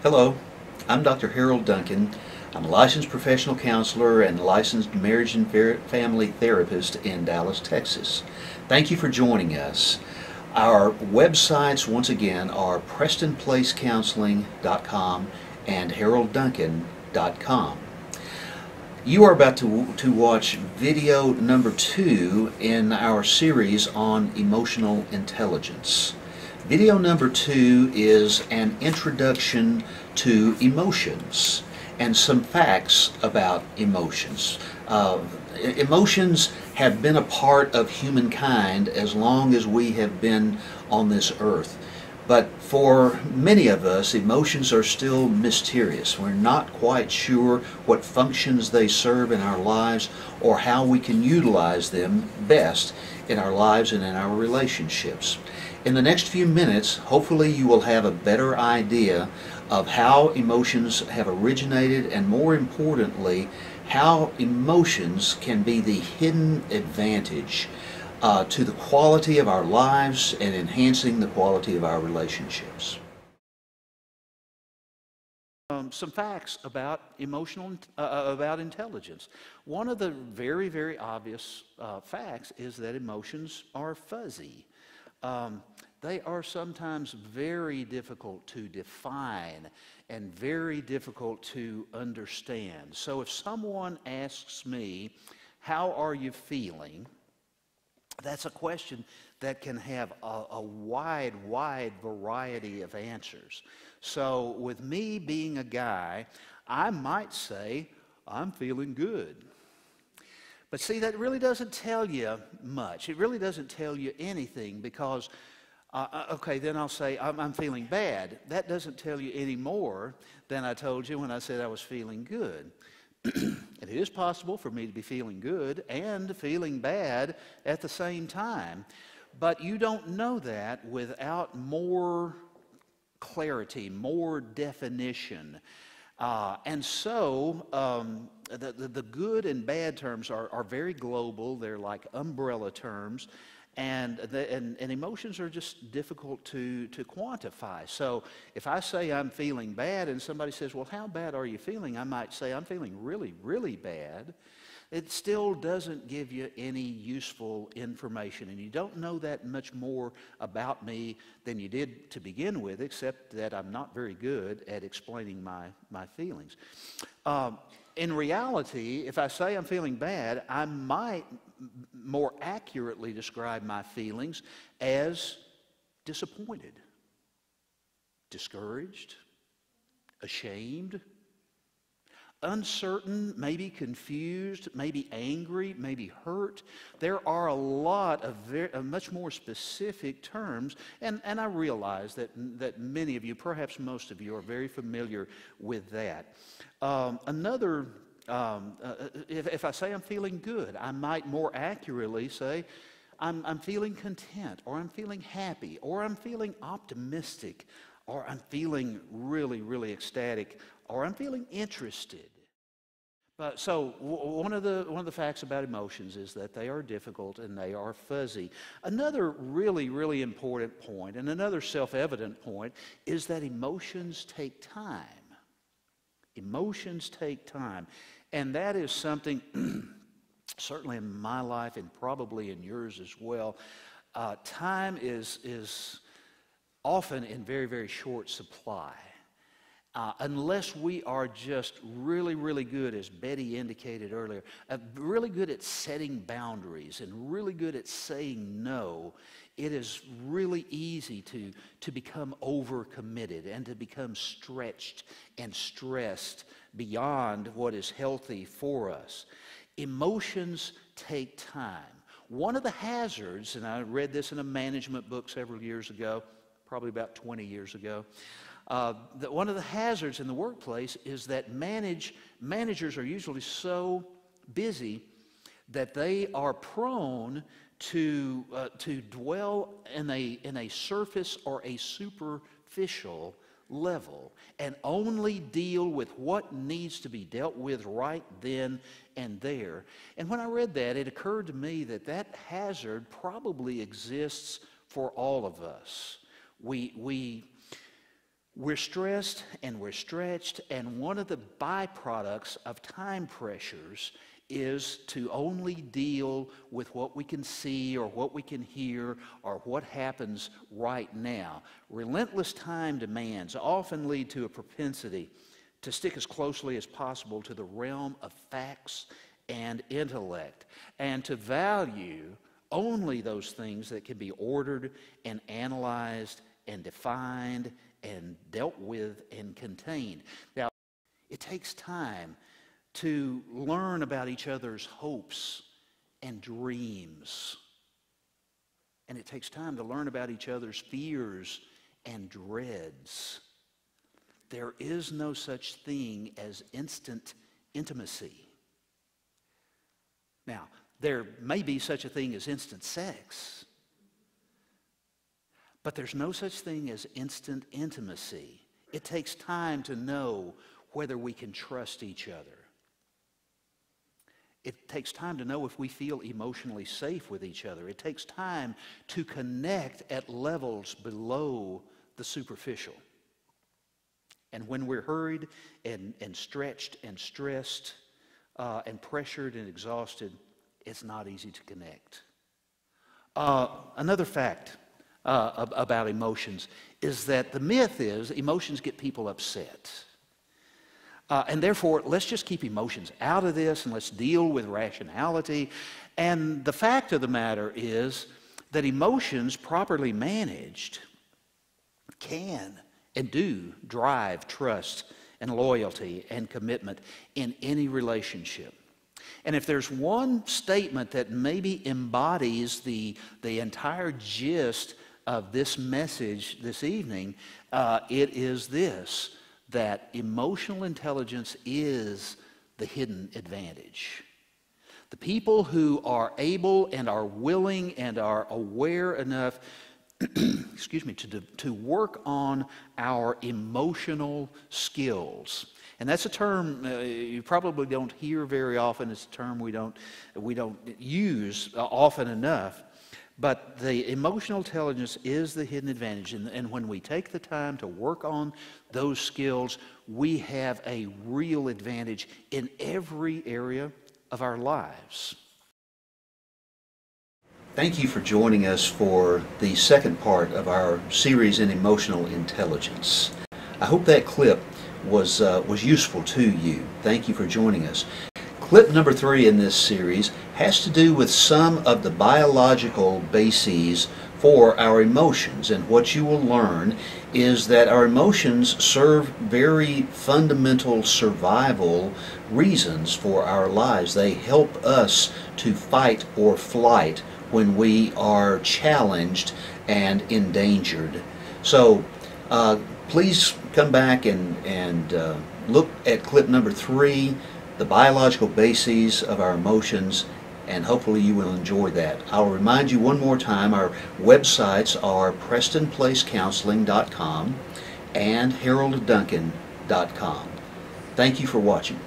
Hello, I'm Dr. Harold Duncan. I'm a licensed professional counselor and licensed marriage and family therapist in Dallas, Texas. Thank you for joining us. Our websites, once again, are PrestonPlaceCounseling.com and HaroldDuncan.com. You are about to watch video number 2 in our series on emotional intelligence. Video number 2 is an introduction to emotions and some facts about emotions. Emotions have been a part of humankind as long as we have been on this earth. But for many of us, emotions are still mysterious. We're not quite sure what functions they serve in our lives or how we can utilize them best in our lives and in our relationships. In the next few minutes, hopefully you will have a better idea of how emotions have originated and, more importantly, how emotions can be the hidden advantage to the quality of our lives and enhancing the quality of our relationships. Some facts about about intelligence. One of the very, very obvious facts is that emotions are fuzzy. They are sometimes very difficult to define and very difficult to understand. So if someone asks me, "How are you feeling?" that's a question that can have a wide variety of answers. So with me being a guy, I might say, "I'm feeling good." But see, that really doesn't tell you much. It really doesn't tell you anything because, okay, then I'll say, I'm feeling bad. That doesn't tell you any more than I told you when I said I was feeling good. It is possible for me to be feeling good and feeling bad at the same time. But you don't know that without more clarity, more definition. And so the good and bad terms are very global. They're like umbrella terms. And emotions are just difficult to quantify. So if I say I'm feeling bad and somebody says, "Well, how bad are you feeling?" I might say, "I'm feeling really, really bad." It still doesn't give you any useful information. And you don't know that much more about me than you did to begin with, except that I'm not very good at explaining my feelings. In reality, if I say I'm feeling bad, I might more accurately describe my feelings as disappointed, discouraged, ashamed, uncertain, maybe confused, maybe angry, maybe hurt. There are a lot of much more specific terms, and I realize that many of you, perhaps most of you, are very familiar with that. If I say I'm feeling good, I might more accurately say I'm feeling content, or I'm feeling happy, or I'm feeling optimistic, or I'm feeling really, really ecstatic, or I'm feeling interested. So one of the facts about emotions is that they are difficult and they are fuzzy. Another really, really important point, and another self-evident point, is that emotions take time. Emotions take time. And that is something, certainly in my life and probably in yours as well, time is often in very, very short supply. Unless we are just really, really good, as Betty indicated earlier, really good at setting boundaries and really good at saying no, it is really easy to become overcommitted and to become stretched and stressed beyond what is healthy for us. Emotions take time. One of the hazards, and I read this in a management book several years ago, probably about 20 years ago, that one of the hazards in the workplace is that managers are usually so busy that they are prone to dwell in a surface or a superficial level and only deal with what needs to be dealt with right then and there. And when I read that, it occurred to me that hazard probably exists for all of us. We We're stressed and we're stretched, and one of the byproducts of time pressures is to only deal with what we can see or what we can hear or what happens right now. Relentless time demands often lead to a propensity to stick as closely as possible to the realm of facts and intellect, and to value only those things that can be ordered and analyzed and defined and dealt with and contained. Now, it takes time to learn about each other's hopes and dreams. And it takes time to learn about each other's fears and dreads. There is no such thing as instant intimacy. Now, there may be such a thing as instant sex, but there's no such thing as instant intimacy. It takes time to know whether we can trust each other. It takes time to know if we feel emotionally safe with each other. It takes time to connect at levels below the superficial. And when we're hurried and stretched and stressed and pressured and exhausted, it's not easy to connect. Another fact about emotions is that the myth is emotions get people upset. And therefore, let's just keep emotions out of this and let's deal with rationality. And the fact of the matter is that emotions properly managed can and do drive trust and loyalty and commitment in any relationship. And if there's one statement that maybe embodies the entire gist of this message this evening, it is this: that emotional intelligence is the hidden advantage. The people who are able and are willing and are aware enough excuse me, to work on our emotional skills. And that's a term you probably don't hear very often. It's a term we don't use often enough. But the emotional intelligence is the hidden advantage. And when we take the time to work on those skills, we have a real advantage in every area of our lives. Thank you for joining us for the second part of our series in emotional intelligence. I hope that clip was useful to you. Thank you for joining us. Clip number 3 in this series has to do with some of the biological bases for our emotions. And what you will learn is that our emotions serve very fundamental survival reasons for our lives. They help us to fight or flight when we are challenged and endangered. So please come back and look at clip number 3, the biological bases of our emotions, and hopefully you will enjoy that. I'll remind you one more time, our websites are PrestonPlaceCounseling.com and HaroldDuncan.com. Thank you for watching.